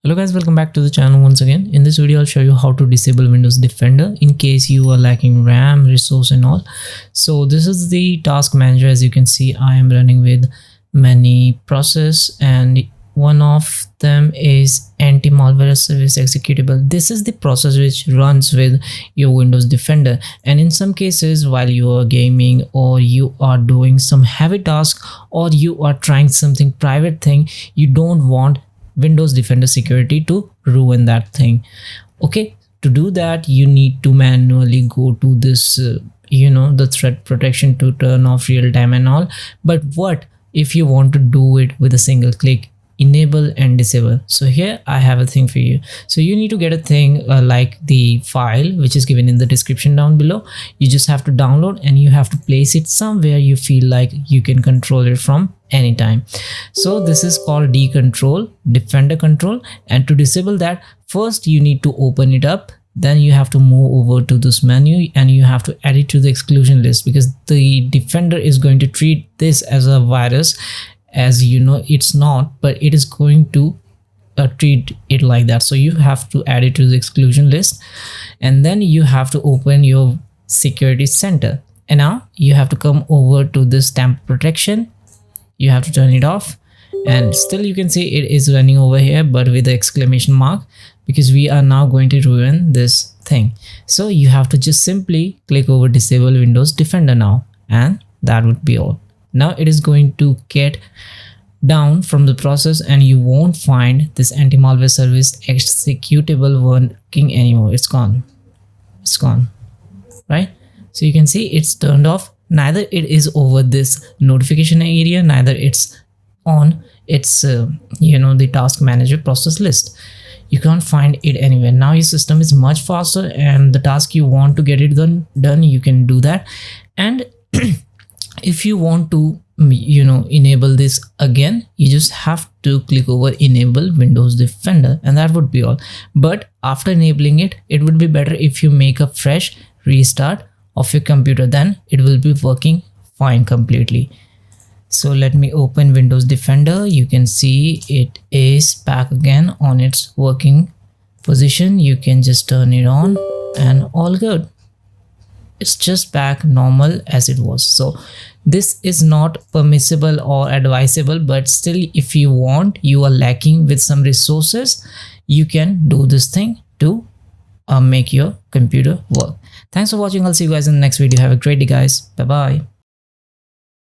Hello guys, welcome back to the channel once again. In this video I'll show you how to disable Windows Defender in case you are lacking RAM, resource and all. So this is the task manager. As you can see, I am running with many processes and one of them is anti-malware service executable. This is the process which runs with your Windows Defender, and in some cases while you are gaming or you are doing some heavy task or you are trying something private thing, you don't want Windows Defender security to ruin that thing. Okay, to do that you need to manually go to this the threat protection to turn off real time and all. But what if you want to do it with a single click? Enable and disable. So here I have a thing for you. So you need to get a thing like the file which is given in the description down below. You just have to download and you have to place it somewhere you feel like you can control it from anytime. So this is called Defender control, and to disable that, first you need to open it up. Then you have to move over to this menu and you have to add it to the exclusion list, because the Defender is going to treat this as a virus. As you know, it's not, but it is going to treat it like that. So you have to add it to the exclusion list, and then you have to open your security center, and now you have to come over to this tamper protection. You have to turn it off, and still you can see it is running over here but with the exclamation mark, because we are now going to ruin this thing. So you have to just simply click over disable Windows Defender now, and that would be all. Now it is going to get down from the process and you won't find this anti-malware service executable working anymore. It's gone, right? So you can see it's turned off. Neither it is over this notification area, neither it's on its the task manager process list. You can't find it anywhere. Now your system is much faster, and the task you want to get it done, you can do that. And if you want to enable this again, you just have to click over enable Windows Defender, and that would be all. But after enabling it, it would be better if you make a fresh restart of your computer, then it will be working fine completely. So let me open Windows Defender. You can see it is back again on its working position. You can just turn it on and all good. It's just back normal as it was. So this is not permissible or advisable, but still, if you want, you are lacking with some resources, you can do this thing to make your computer work. Thanks for watching. I'll see you guys in the next video. Have a great day, guys. Bye bye.